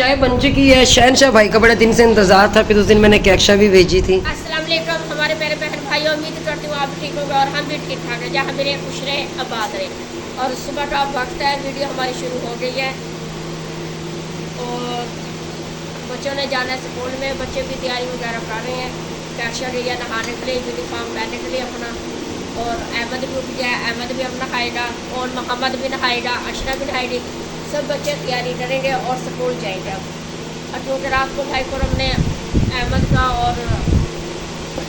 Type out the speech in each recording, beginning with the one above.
चाय बन चुकी है। शहनशाह भाई का बड़े दिन से इंतजार था, फिर उस दिन मैंने कैक्शा भी भेजी थी। अस्सलाम वालेकुम हमारे प्यारे बहन भाई, उम्मीद करती हूँ आप ठीक होंगे और हम भी ठीक ठाक है। जहाँ मेरे खुश रहे आबाद रहे। और सुबह का वक्त है, वीडियो हमारी शुरू हो गई है और बच्चों ने जाना है स्कूल में। बच्चे भी तैयारी वगैरह कर रहे हैं, कैक्शा लिया नहाने के लिए, यूनिफॉर्म पहनने के लिए अपना। और अहमद भी उठ गया, अहमद भी अपना नहाएगा और मोहम्मद भी नहाएगा, अशरा भी नहाएगी। सब बच्चे तैयारी करेंगे और स्कूल जाएंगे। अब क्योंकि रात को भाई को हमने अहमद का और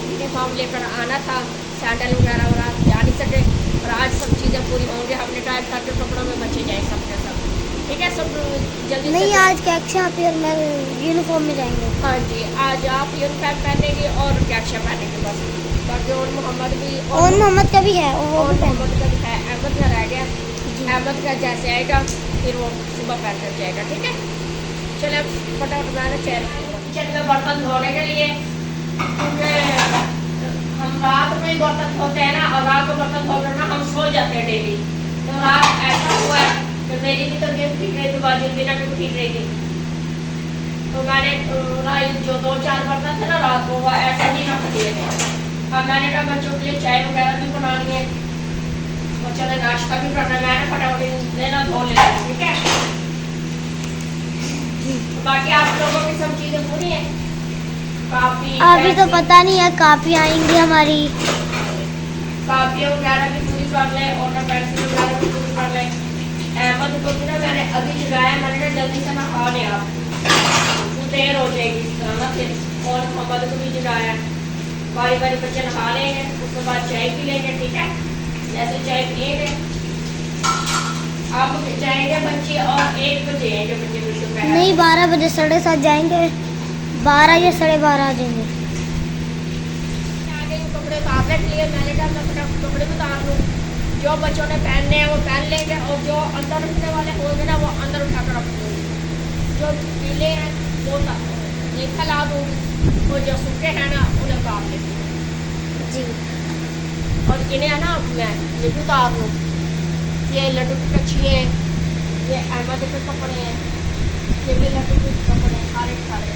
यूनिफॉर्म लेकर आना था, सैंडल वगैरह, और आज जा नहीं सके। और आज सब चीज़ें पूरी होंगी, हमने कहा घर के कपड़ों में बच्चे जाए सब के सब। ठीक है, सब जल्दी नहीं से। आज कैक्शा फिर मैं यूनिफॉर्म में जाएंगे। हाँ जी, आज आप यूनिफॉर्म पहनेंगे और कैक्शा पहनेंगे बस। बाकी और मोहम्मद भी और मोहम्मद का भी है और मोहम्मद का भी है, अहमद का रह गया। अहमद का जैसे आएगा फिर वो सुबह पहन कर जाएगा। ठीक है, चले अब फटाफट बनाना चाहिए। किचन में बर्तन धोने के लिए, क्योंकि हम रात में बर्तन धोते हैं ना, और रात को बर्तन धोकर ना हम सो जाते हैं डेली। तो रात ऐसा हुआ है कि मेरी भी तबीयत ठीक रही थी, बाजी बिना भी ठीक रही थी। तो मैंने जो 2-4 बर्तन थे ना रात को, वो ऐसे ही रख दिए थे। अब मैंने कहा बच्चों के लिए चाय वगैरह भी बनानी है, बच्चों ने नाश्ता भी करना है, मैंने फटाफट लेना धो लेना। ठीक है, बाकी आप लोगों की सब चीजें पूरी हैं। काफी अभी तो पता नहीं है, काफी आएंगी हमारी। काफी वगैरह भी पूरी कर ले और पेंसिल वगैरह भी पूरी कर ले। अहमद को भी ना मैंने अभी जगाया, मैंने कहा जल्दी से नहा ले आप, देर हो जाएगी इस तरह ना फिर। और मोहम्मद को भी जगाया, बारी बारी बच्चे नहा लेंगे, उसके बाद चाय पी लेंगे। ठीक है, जैसे चाय पिएंगे आप जाएंगे बच्चे और 1 बजे आएंगे बच्चे दोपहर। नहीं 12 बजे 7:30 जाएंगे, 12 या 12:30 आ जाएंगे। आगे कपड़े उतार रख लिए, मैंने कहा मैं फटाफट कपड़े भी उतार लूँ। जो बच्चों ने पहनने हैं वो पहन लेंगे, और जो अंदर रखने वाले होंगे ना वो अंदर उठा कर रख दूँगी। जो पीले हैं वो फैला दूँगी, और जो सूखे हैं ना उन्हें उतार लेंगे जी। और इन्हें है ना मैं ये भी उतार लूँ। ये लड्डू की कच्ची है, ये अहमद के कपड़े हैं, ये भी लड्डू के कपड़े हैं, सारे सारे।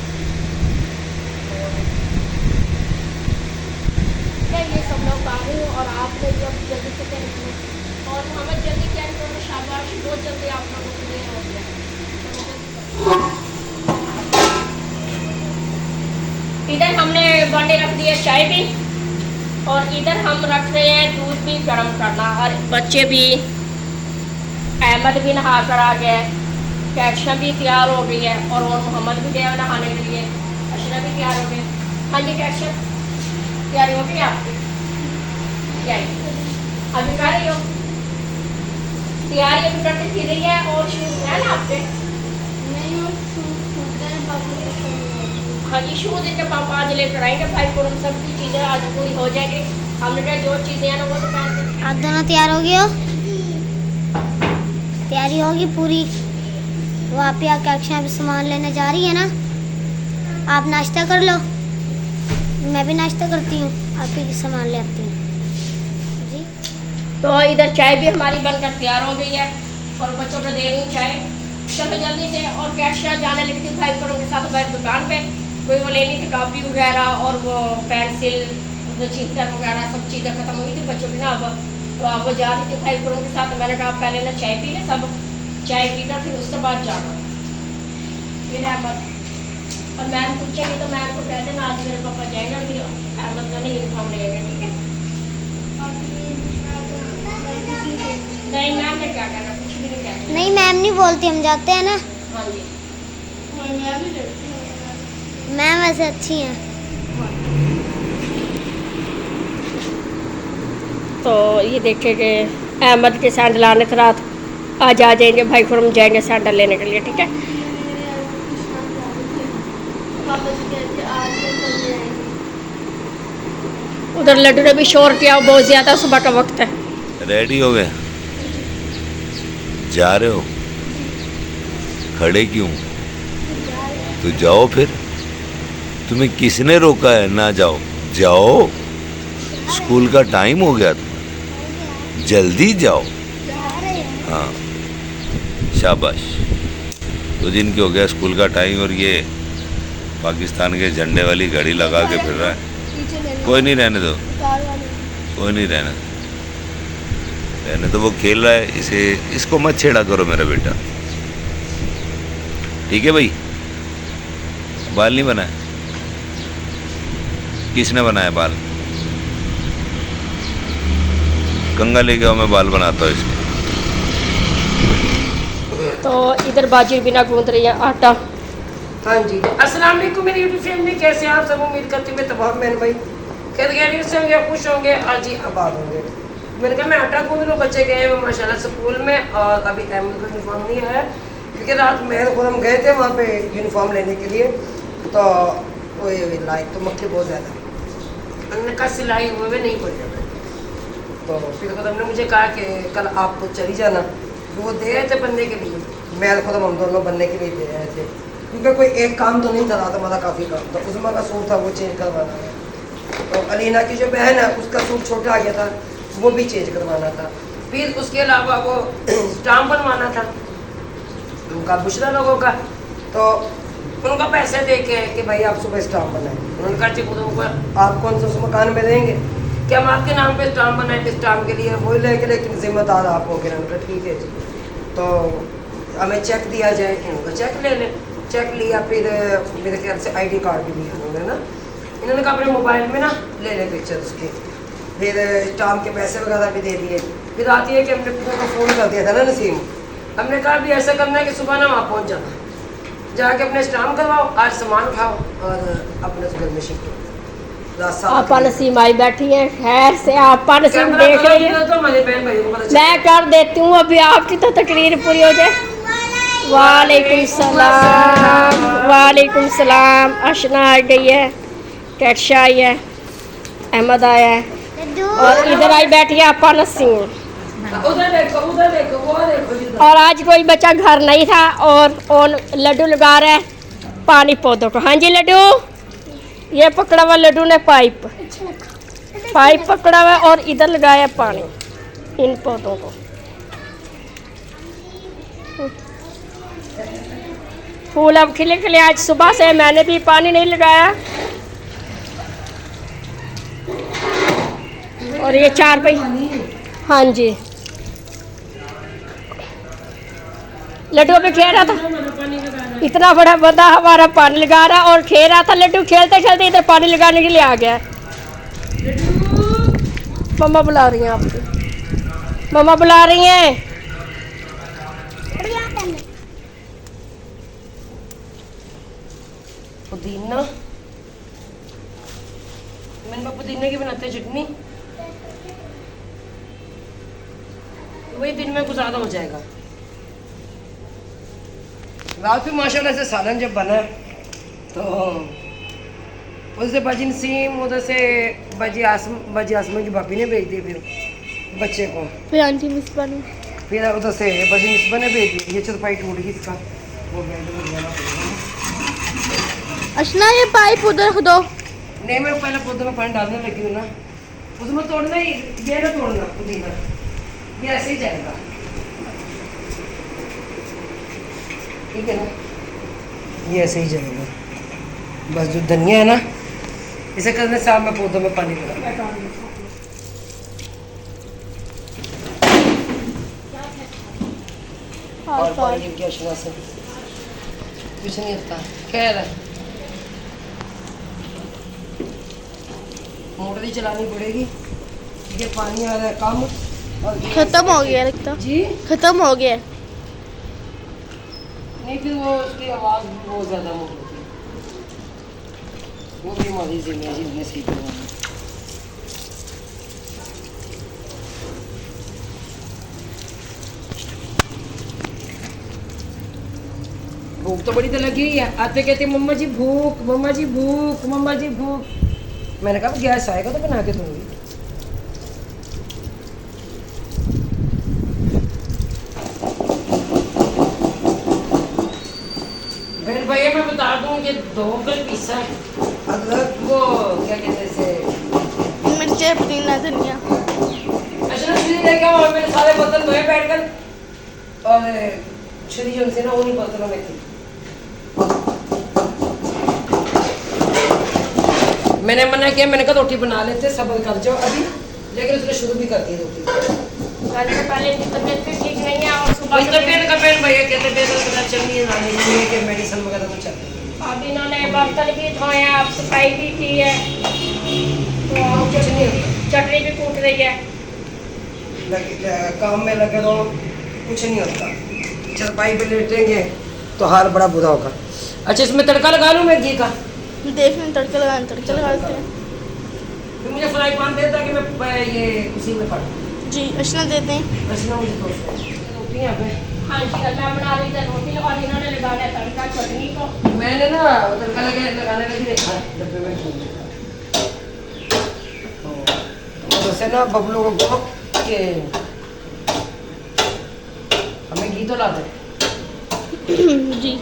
ये सब लोग आ गए और आपने भी अब जल्दी से तैयारी करो। और मोहम्मद जल्दी तैयारी करो, शाबाश, बहुत जल्दी आप लोगों के लिए हो गया। इधर हमने बंडे रख दिए चाय भी, और इधर हम रख रहे हैं दूध भी गर्म करना। और बच्चे भी, अहमद भी नहा कर आ गया, कैक्शा भी तैयार हो गई है, और मोहम्मद भी गया नहाने के लिए, अशरा भी तैयार हो गए। हाँ जी कैक्शा तैयारी हो गई आपकी? क्या अभी कर रही हो तैयारी? अभी करते फिर रही है। और शूज है ना आपके? हाँ जी, शूज इनके पापा आज लेकर आएंगे भाई को, सब की चीज़ें आज पूरी हो जाएगी। हमने कहा जो चीज़ें हैं ना वो तो पहन। आप दोनों तैयार हो गए हो? तैयारी होगी पूरी। वो आप यहाँ कैक्शा में सामान लेने जा रही है ना, आप नाश्ता कर लो, मैं भी नाश्ता करती हूँ, आप ही सामान ले आती हूँ जी। तो इधर चाय भी हमारी बनकर तैयार हो गई है और बच्चों को दे रही हूँ चाय। चलो जल्दी से। और कैक्शा जाने लगी थी भाई करों के साथ बैठ दुकान पे, कोई वो लेनी थी कॉपी वगैरह और वो पेंसिल, चित्र वगैरह सब चीज़ें खत्म हुई थी बच्चों की ना। अब तो आप वो जा रही थी भाई करों के साथ। मैंने कहा पहले ना चाय पी ले, सब चाय पीकर फिर उसके बाद जाना। फिर अहमद और मैम पूछेंगे तो मैम को कह देना आज मेरे पापा जाएगा, फिर अहमद का नहीं यूनिफॉर्म लेगा। ठीक है, नहीं मैम ने क्या कहना, कुछ भी नहीं कहना। नहीं मैम नहीं बोलती, हम जाते हैं ना। हाँ जी, मैम वैसे अच्छी हैं। तो ये देखेंगे अहमद के सैंडल आने थे रात, आज आ जाएंगे भाई खुरम जाएंगे सैंडल लेने के लिए। ठीक है, उधर लड्डू ने भी शोर किया बहुत ज़्यादा, सुबह का वक्त है। रेडी हो गए? जा रहे हो? खड़े क्यों? तो जाओ फिर, तुम्हें किसने रोका है? ना जाओ, जाओ, स्कूल का टाइम हो गया था, जल्दी जाओ। हाँ शाबाश, 2 दिन की हो गया स्कूल का टाइम और ये पाकिस्तान के झंडे वाली घड़ी लगा के फिर रहा है। कोई नहीं, रहने दो, कोई नहीं, रहने दो, वो खेल रहा है, इसको मत छेड़ा करो मेरा बेटा, ठीक है भाई। बाल नहीं बनाए, किसने बनाया बाल? कंगा लेके आओ, मैं बाल बनाता हूँ इसके। तो इधर बाजी बिना गूंद रही है आटा। हाँ जी, अस्सलाम वालेकुम मेरी यूट्यूब फैमिली, कैसे हैं आप सब? उम्मीद करती हूँ मैं तमाम बहन भाई खैरियत से होंगे, खुश होंगे, आज ही आबाद होंगे। मैंने कहा मैं आटा गूंद लूँ, बच्चे गए हैं माशाल्लाह स्कूल में, और अभी अहमद का यूनिफॉर्म नहीं आया क्योंकि रात मेहर खुद हम गए थे वहाँ पे यूनिफॉर्म लेने के लिए, तो वही लाइक तो मक्खी बहुत ज़्यादा, हमने कहा सिलाई हुए नहीं पड़ेगा। तो फिर खुद हमने मुझे कहा कि कल आप तो चली जाना, वो दे रहे थे बनने के लिए, मैं खुद हम दोनों बनने के लिए दे रहे थे क्योंकि कोई एक काम तो नहीं था, रात हमारा काफ़ी काम था। उस्मा का सूट था वो चेंज करवाना है, तो अलीना की जो बहन है उसका सूट छोटा आ गया था, वो भी चेंज करवाना था। फिर उसके अलावा वो स्टाम्प बनवाना था उनका बुशरा लोगों का, तो उनका पैसे दे के कि भाई आप सुबह स्टाम्प बनाएं। उन्होंने कहा खुद उनको आप कौन सा उस मकान में रहेंगे कि हम आपके नाम पे स्टाम्प बनाएंगे, स्टाम्प के लिए वही लेंगे, लेकिन जिम्मेदार आप होंगे। उन्होंने कहा ठीक है जी, तो हमें चेक दिया जाए, इनका चेक ले लें। चेक लिया, फिर मेरे ख्याल से ID कार्ड भी लिया उन्होंने ना, इन्होंने कहा अपने मोबाइल में ना ले लें पिक्चर उसके, फिर स्टाम्प के पैसे वगैरह भी दे दिए। फिर आती है कि हमने को फ़ोन कर दिया था ना नसीम, हमने कहा भी ऐसा करना है कि सुबह ना वहाँ पहुँच जाना, जाके अपने स्टाम्प करवाओ, आज सामान खाओ और अपने घर में शिफ्ट हो। आपा नसीम आई बैठी है, खैर से आपा नसीम देख रही है, तो हमारे बहन भाइयों को पता चला। मैं कर देती हूँ अभी आपकी तो तकरीर पूरी हो जाए। वालेकुम सलाम, वालेकुम सलाम। अशना आ गई है, कैटशा आई है, अहमद आया है, और इधर आई बैठी है आपा नसीम। उधर देखो, उधर देखो, वो देखो। और आज कोई बच्चा घर नहीं था और लड्डू लगा रहा है पानी पौधों को। हाँ जी लड्डू, ये पकड़ा हुआ लड्डू ने पाइप पकड़ा हुआ और इधर लगाया पानी इन पौधों को। फूल अब खिले खिले, आज सुबह से मैंने भी पानी नहीं लगाया। और ये 4 पहिए, हाँ जी लड्डू अभी खेल रहा था, इतना बड़ा बंदा हमारा पानी लगा रहा और खेल रहा था। लड्डू खेलते खेलते इधर पानी लगाने के लिए आ गया। मम्मा बुला रही हैं आपकी, मम्मा बुला रही हैं। पुदीना, मैंने पुदीने की बनाते चटनी, वही दिन में गुजारा हो जाएगा। रात भी माशाल्लाह से सालन जब बना तो उधर से बाजी नसीम, उधर से बाजी आसमा की भाभी ने भेज दी फिर बच्चे को, फिर आंटी मिसबा ने, फिर उधर से बाजी मिसबा ने भेज दी। ये चरपाई टूट गई इसका, वो बेड में लगाना पड़ेगा। अशना ये पाइप उधर दो। नहीं, मैं पहले पौधे में पानी डालने लगी हूँ ना, उसमें तोड़ना ही, ये ना तोड़ना पुदीना, ये ऐसे ही जाएगा, ठीक है ना, ये ऐसे ही जाएगा। बस जो धनिया है ना, इसे करने से मैं पौधों में पानी लगा। और पानी की अशना से कुछ नहीं होता। खैर मोटर ही चलानी पड़ेगी, ये पानी आ रहा है कम और खत्म हो गया लगता। जी खत्म हो गया। नहीं, फिर वो उसकी आवाज़ बहुत ज़्यादा मोटी होती है, वो भी हमारी जिम्मेदारी ने सीखी है। भूख तो बड़ी तो लगी है, आते कहते मम्मा जी भूख, मम्मा जी भूख, मम्मा जी भूख। मैंने कहा गैस आएगा तो बना के दूंगी। फिर भैया मैं बता दूं कि 2 पीसा है अदरक, वो क्या कहते हैं इसे, मिर्ची, पुदीना, धनिया। अच्छा श्री लेके आओ, और मेरे सारे बर्तन धोए बैठ कर, और श्री जो से ना उन्हीं बर्तनों में थी। मैंने मना किया, मैंने कहा रोटी बना लेते, सब्र कर जाओ अभी, लेकिन उसने शुरू भी कर दी रोटी। खाने से पहले इनकी तबीयत भी ठीक नहीं है और सुबह बस तबीयत का पेन भैया कहते तबीयत पता चल रही है, ना नहीं है कि मेडिसिन वगैरह तो चल रही है। अब इन्होंने बर्तन भी धोए हैं, अब सफाई भी की है, तो कुछ नहीं होता, चटनी भी कूट रही है। काम में लगे रहो, कुछ नहीं होता। चरपाई पे लेटेंगे तो हाल बड़ा बुरा होगा। अच्छा, इसमें तड़का लगा लूँ मैं घी का? देख लें, तड़का लगा लेते हैं। फिर मुझे फ्राई पैन देता कि मैं ये उसी में पड़ जी अशना देते हैं। बस ना मुझे तो रोटी यहाँ पे हाँ जी, मैं बना रही थी रोटी और इन्होंने लगाना है तड़का चटनी को। मैंने ना तड़का लगाने लगी देखा डब्बे में छोड़ दिया। तो वैसे ना बबलू को कहो कि हमें घी तो ला दे। जी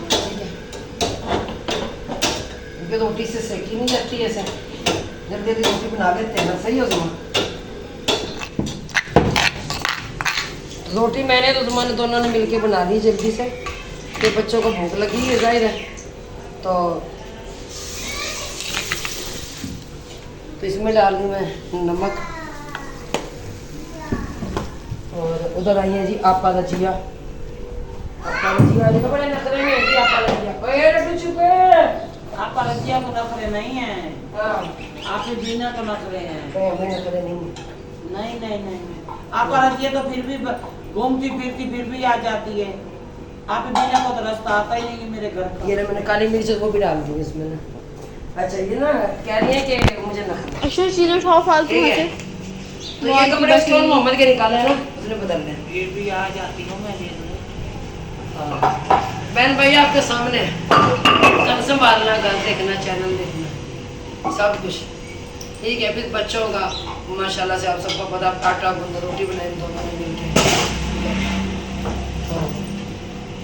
क्योंकि रोटी से सेकी नहीं जाती ऐसे, जल्दी जल्दी रोटी बना लेते हैं ना, सही हो जुमा? रोटी मैंने तो जुमा ने दोनों ने मिलके बना दी जल्दी से, कि बच्चों को भूख लगी है जाहिर है। तो इसमें डाल दूँ मैं नमक, और उधर आई है जी आपा रजिया। आपा रजिया देखो बड़े नखरे में है जी आपा रजिया। ओए रटू चुप है। आपका रजिया को नखरे नहीं है, हाँ, आपके बीना को नखरे हैं। मैं नखरे नहीं। नहीं नहीं नहीं, आपका रजिया तो फिर भी घूमती फिरती फिर भी आ जाती है। आप बीना को तो रास्ता आता ही नहीं कि मेरे घर का। ये ना मैंने काली मिर्च वो भी डाल दी इसमें ना। अच्छा, ये ना कह रही है कि मुझे नखरे। अशना चीज़ें उठाओ फालतू ठीक में है। से। तो ये कपड़े स्टोर मोहम्मद के निकाले हैं ना, उसने बदल लिया। फिर भी आ जाती हूँ मैं ले लूँ। बहन भैया आपके सामने सब संभालना, घर देखना, चैनल देखना, सब कुछ ठीक है। फिर बच्चों का माशाल्लाह से आप सबको पता, आटा गूंद रोटी बनाई दोनों ने मिलके।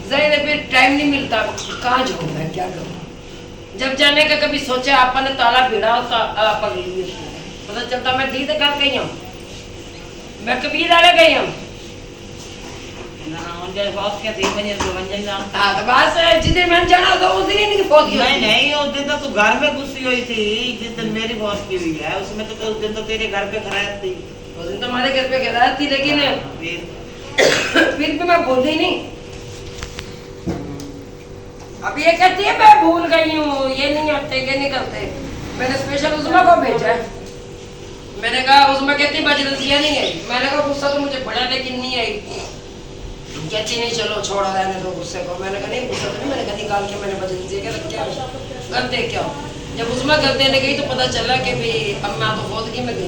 जाहिर है फिर टाइम नहीं मिलता, कहाँ जाऊँ मैं, क्या करूँ। जब जाने का कभी सोचा आपा ने ताला भिड़ा होता, आपा गई पता चलता मैं दी घर गई हूँ, मैं कबीर वाले गई हूँ। हाँ तो बस जिस दिन मैंने जाना होता उस दिन ही नहीं पहुंची। नहीं नहीं, उस दिन तो तू घर में घुसी हुई थी, जिस दिन मेरी बॉस की हुई है उसमें तो उस दिन तो तेरे घर पे खराब थी। उस दिन तो हमारे घर पे गैराज थी, लेकिन फिर भी मैं भूल गई नहीं। अब ये कहती है मैं भूल गई हूँ, ये नहीं आते, ये नहीं करते। मैंने स्पेशल उस्मा को भेजा है। मैंने कहा, उस्मा कहती बजरसिया नहीं आई। मैंने कहा गुस्सा तो मुझे बड़ा, लेकिन नहीं आई। कहती नहीं चलो छोड़ो रहने दो गुस्से को। मैंने कहा नहीं गुस्सा तो नहीं, मैंने कहा निकाल के मैंने बजरसिया क्या क्या घर देख क्या। जब उस्मा घर देने गई तो पता चला कि भाई अम्मा तो फौतगी में गई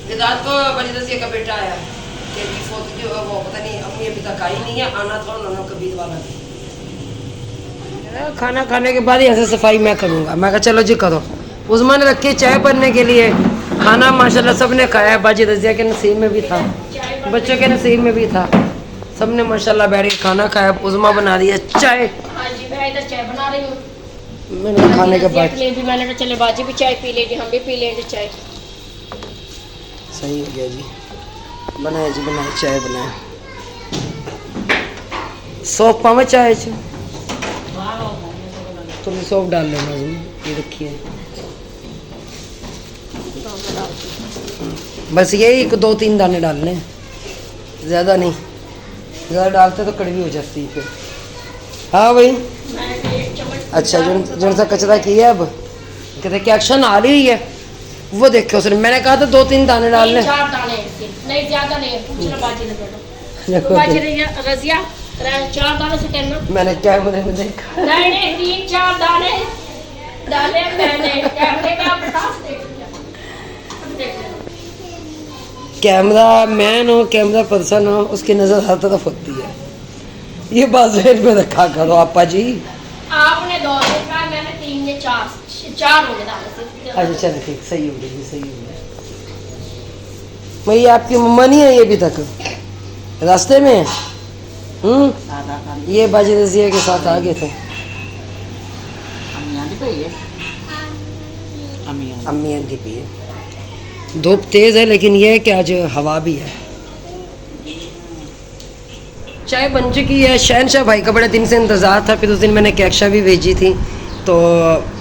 है। रात को बजरसिया का बेटा आया कि फौतगी वो पता नहीं अम्मी अभी तक आई नहीं है, आना था उन्होंने कबीर वाला। खाना खाने के बाद ऐसे सफाई मैं करूँगा। मैं कहा चलो जी करो। उस्मा ने रखी चाय बनने के लिए, खाना माशाल्लाह सबने खाया। बाजी रजिया के नसीब में भी था, बच्चों के नसीब में भी था, सबने माशाल्लाह बैठ के खाना खाया। उस्मा बना रही है चाय। हाँ जी, मैं इधर चाय बना रही हूँ। मैंने खाने के बाद मैंने कहा चले बाजी भी चाय पी लेंगे, हम भी पी लेंगे चाय। सही हो गया जी, बनाए जी बनाए चाय बनाए। सौंफ पावे चाय च थोड़ी सौंफ डाल लेना उसमें, ये रखिए। बस यही 2-3 दाने डालने, ज़्यादा नहीं। ज़्यादा डालते तो कड़वी हो जाती है फिर। हाँ भाई, अच्छा जो सा कचरा किया अब कहते कि एक्शन आ रही है वो देखो उसने। मैंने कहा था 2-3 दाने डालने, 4 दाने नहीं, ज्यादा नहीं। पूछना बाजी ने तो बाजी रजिया 4 दाने से कहना। मैंने कैमरे में देखा। नहीं नहीं, 3-4 दाने डाले मैंने। कैमरे में आप साफ देख लिया, अब देख लेना। कैमरा मैन हो, कैमरा पर्सन हो, उसकी नज़र हर तरफ होती है। ये बात ज़हन में रखा करो आपा जी। आपने 2 कहा, मैंने 3 या 4 हो गए दाने से। अच्छा चलो ठीक, सही हो गई, सही हो गया। भाई आपकी मम्मा नहीं आई अभी तक, रास्ते में है? ये बाजी रजिया के साथ आ गए थे। अम्मी आंधी भी है। धूप तेज है, लेकिन ये है कि आज हवा भी है। चाय बन चुकी है। शहनशाह भाई का बड़े दिन से इंतज़ार था। फिर उस दिन मैंने कैक्शा भी भेजी थी, तो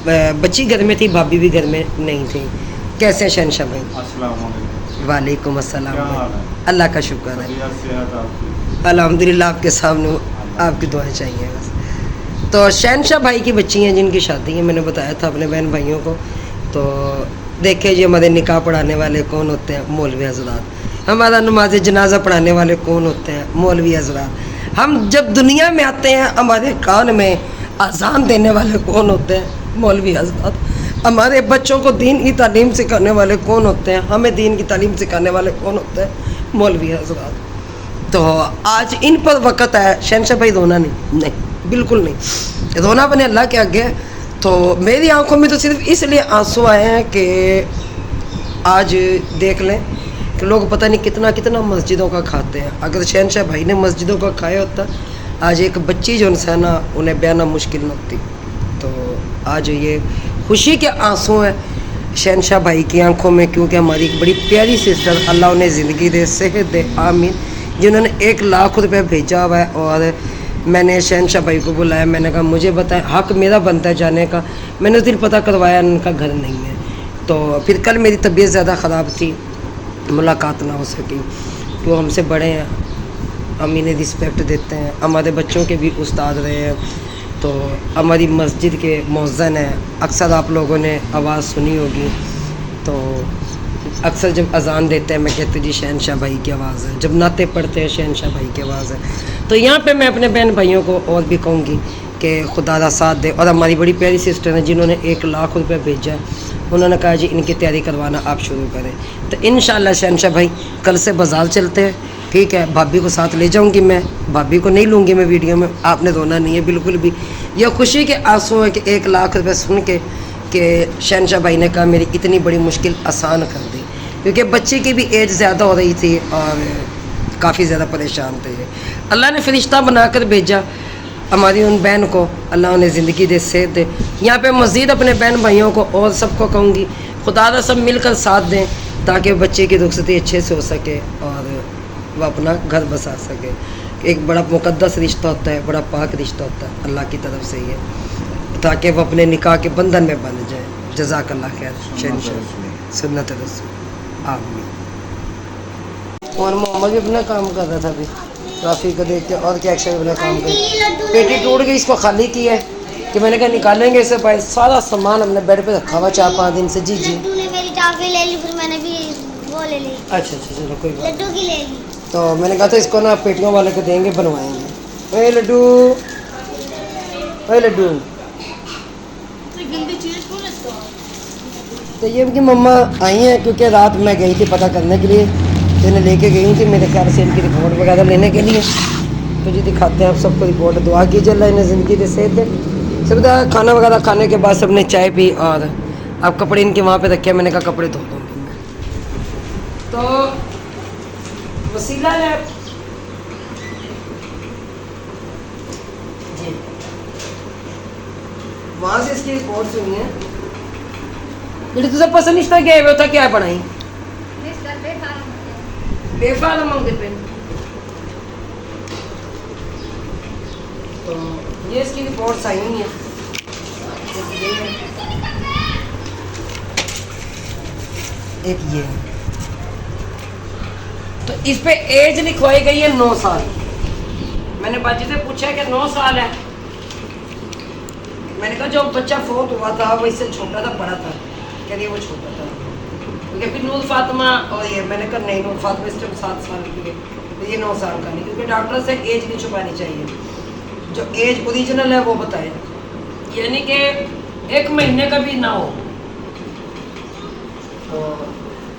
बच्ची घर में थी, भाभी भी घर में नहीं थी। कैसे हैं शहनशाह भाई? अस्सलाम वालेकुम। वालेकुम अस्सलाम क्या हाल भाई। है? अल्लाह का शुक्र है, बढ़िया सेहत आपकी? अल्हम्दुलिल्लाह। आपके सामने आपकी दुआएं चाहिए बस। तो शहनशाह भाई की बच्ची हैं जिनकी शादी है, मैंने बताया था अपने बहन भाइयों को। तो देखिए जी, हमारे निकाह पढ़ाने वाले कौन होते हैं? मौलवी हज़रात। हमारा नमाज जनाजा पढ़ाने वाले कौन होते हैं? मौलवी हज़रात। हम जब दुनिया में आते हैं हमारे कान में अजान देने वाले कौन होते हैं? मौलवी हज़रात। हमारे बच्चों को दीन की तालीम सिखाने वाले कौन होते हैं? हमें दीन की तालीम सिखाने वाले कौन होते हैं? मौलवी हज़रात। तो आज इन पर वक़्त है। शहनशाह भाई रोना नहीं, बिल्कुल नहीं। रोना अपने अल्लाह के आगे। तो मेरी आंखों में तो सिर्फ इसलिए आंसू आए हैं कि आज देख लें कि लोग पता नहीं कितना कितना मस्जिदों का खाते हैं। अगर शहनशाह भाई ने मस्जिदों का खाया होता, आज एक बच्ची जो है ना, उन्हें बयाना मुश्किल न होती। तो आज ये खुशी के आंसू हैं शहनशाह भाई की आंखों में, क्योंकि हमारी एक बड़ी प्यारी सिस्टर, अल्लाह उन्हें ज़िंदगी दे, सेहत दे, आमीन, जिन्होंने 1 लाख रुपये भेजा हुआ है। और मैंने शहनशाह भाई को बुलाया, मैंने कहा मुझे बताएं, हक मेरा बनता है जाने का। मैंने उस दिन पता करवाया, उनका घर नहीं है। तो फिर कल मेरी तबीयत ज़्यादा ख़राब थी, मुलाकात ना हो सकी। वो हमसे बड़े हैं, हम इन्हें रिस्पेक्ट देते हैं, हमारे बच्चों के भी उस्ताद रहे हैं। तो हमारी मस्जिद के मौज़न हैं, अक्सर आप लोगों ने आवाज़ सुनी होगी। तो अक्सर जब अजान देते हैं मैं कहती जी शहनशाह भाई की आवाज़ है, जब नाते पढ़ते हैं शहनशाह भाई की आवाज़ है। तो यहाँ पे मैं अपने बहन भाइयों को और भी कहूँगी कि खुदा का साथ दे। और हमारी बड़ी प्यारी सिस्टर हैं जिन्होंने 1 लाख रुपये भेजा है, उन्होंने कहा जी इनकी तैयारी करवाना आप शुरू करें। तो इंशाल्लाह शहनशाह भाई कल से बाज़ार चलते हैं, ठीक है? भाभी को साथ ले जाऊंगी मैं, भाभी को नहीं लूँगी मैं वीडियो में। आपने रोना नहीं है बिल्कुल भी। यह खुशी के आंसू है कि 1 लाख रुपये सुन के कि शहनशाह भाई ने कहा मेरी इतनी बड़ी मुश्किल आसान कर दी, क्योंकि बच्चे की भी एज ज़्यादा हो रही थी और काफ़ी ज़्यादा परेशान थे। अल्लाह ने फरिश्ता बनाकर भेजा हमारी उन बहन को, अल्लाह उन्हें ज़िंदगी दे, सेहत दे। यहाँ पे मज़ीद अपने बहन भाइयों को और सबको कहूँगी खुदा दा सब मिलकर साथ दें, ताकि बच्चे की रुखसती अच्छे से हो सके और वह अपना घर बसा सके। एक बड़ा मुक़द्दस रिश्ता होता है, बड़ा पाक रिश्ता होता है अल्लाह की तरफ से ये, ताकि वह अपने निकाह के बंधन में बन जाए। जज़ाकल्लाह खैर। शहनशाह सुन्नत रसूल। आमीन। और मोहम्मद भी अपना काम कर रहा था अभी, काफ़ी को देख के। और क्या एक्शन अपना काम कर, पेटी टूट गई, इसको खाली किया है कि मैंने कहा निकालेंगे इसे। भाई सारा सामान हमने बेड पे रखा हुआ 4-5 दिन से। जी जी, लड्डू ने मेरी चाबी ले ली, फिर मैंने भी वो ले ली, अच्छा अच्छा, चलो कोई बात। लड्डू की ले ली। तो मैंने कहा था इसको ना पेटियों वाले को देंगे, बनवाएंगे। ए लड्डू, ए लड्डू। तो ये उनकी मम्मा आई हैं, क्योंकि रात मैं गई थी पता करने के लिए, तो इन्हें लेके गई थी मेरे ख्याल से इनकी रिपोर्ट वगैरह लेने के लिए। तो जी दिखाते हैं आप सबको रिपोर्ट। दुआ कीजिए अल्लाह इन्हें ज़िंदगी दे, सेहत दे। सब खाना वगैरह खाने के बाद सबने चाय पी और अब कपड़े इनके वहाँ पे रखे, मैंने कहा कपड़े धो दूँगी मैं। तो वसीला ने जी वहाँ से इसकी रिपोर्ट सुनी है। जेह्ड़ी तुसें पसंद निश्ता गए हुए उत्थै क्या बनाई? बेफारम होंदे पे। तो ये इसकी रिपोर्ट्स आई हुई हैं। एक ये है। तो इस पे एज लिखवाई गई है 9 साल। मैंने बाजी से पूछा कि 9 साल है। मैंने कहा जो बच्चा फोत हुआ था वो इससे छोटा था, बड़ा था? कह रही वो छोटा था। क्योंकि फिर नूर फातिमा और ये, मैंने कहा नहीं, नूर फातिमा इस टाइम 7 साल की है, तो ये 9 साल का नहीं, क्योंकि डॉक्टर से एज नहीं छुपानी चाहिए, जो एज ओरिजिनल है वो बताए, यानी कि 1 महीने का भी ना हो। तो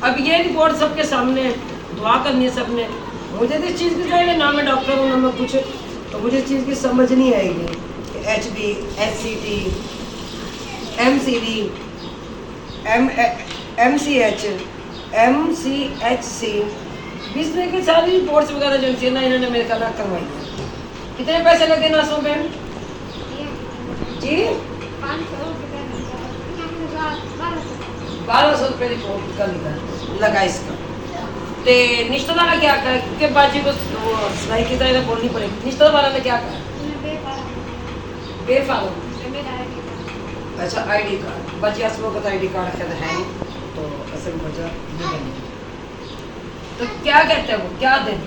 अब ये रिपोर्ट सबके सामने है, दुआ करनी है सबने। मुझे तो इस चीज़ की चाहिए, ना मैं डॉक्टर हूँ ना मैं कुछ, तो मुझे इस चीज़ की समझ नहीं आएगी कि HB, SCT, MCD, MCH, MCHC, इस तरह की सारी रिपोर्ट्स वगैरह जो थी ना, इन्होंने मेरे ख्याल करवाई। कितने पैसे लगे नासों पे जी? 1200 रुपये रिपोर्ट का लगा इसका। तो निश्चित वाला क्या कहा, क्योंकि बाजी को सिलाई की तरह बोलनी पड़ेगी। निश्चित वाला ने क्या कहा? बेफालतू अच्छा आईडी कार्ड बच्चे इस वक्त आईडी कार्ड शायद है नहीं तो असल वजह ये बनी। तो क्या कहते हैं वो क्या दिन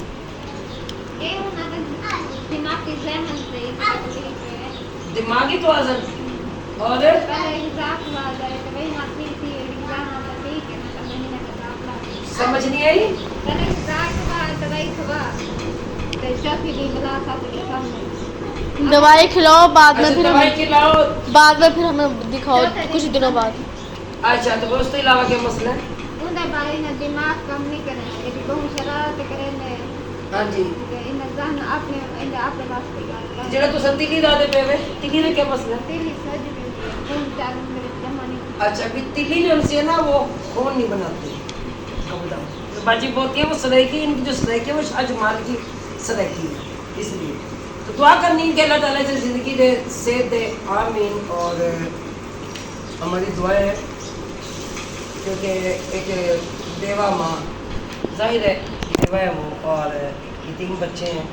दिमागी तो अजन और समझ नहीं आई। दवाई खिलाओ बाद में अच्छा फिर दवाई हमें खिलाओ। हमें दिखाओ कुछ दिनों बाद। अच्छा तो उसके अलावा क्या मसला है? दिमाग कम नहीं करें बहुत शरारत करें हाँ जी अपने वास्ते जेड़ा तुम दिल्ली दादे पे वे दिल्ली में क्या मसला है? अच्छा अभी तिल्ली जो उनसे है ना वो खून नहीं बनाती कबूतर तो बाजी बोलती है वो सदैकी इनकी जो सदैकी है वो अजमाल की सदैकी है इसलिए तो दुआ करनी है कि अल्लाह ताला से ज़िंदगी दे सेहत दे आमीन। और हमारी दुआ है क्योंकि एक बेवा माँ जाहिर है बेवा है वो और ये 3 बच्चे हैं।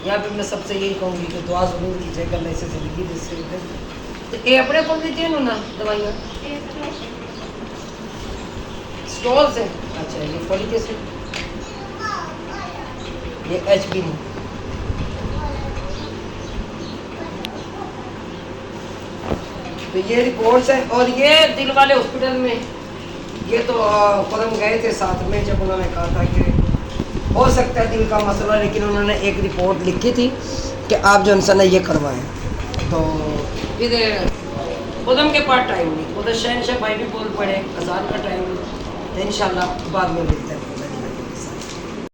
यहाँ पे मैं सबसे यही कहूँगी कि दुआ ज़रूर कीजिएगा अल्लाह से ज़िंदगी दे सेहत दे। तो ये अपने को भी देन ना दवाइयाँ स्टॉल से। अच्छा ये फॉलिक एसिड ये HP नहीं तो ये रिपोर्ट्स हैं। और ये दिल वाले हॉस्पिटल में ये तो कदम गए थे साथ में जब उन्होंने कहा था कि हो सकता है दिल का मसला लेकिन उन्होंने एक रिपोर्ट लिखी थी कि आप जॉनसन ने ये करवाएं तो इधर उधम के पास टाइम नहीं उधर शहनशाह भाई भी बोल पड़े अजान का टाइम तो इंशाल्लाह बाद में मिलते हैं।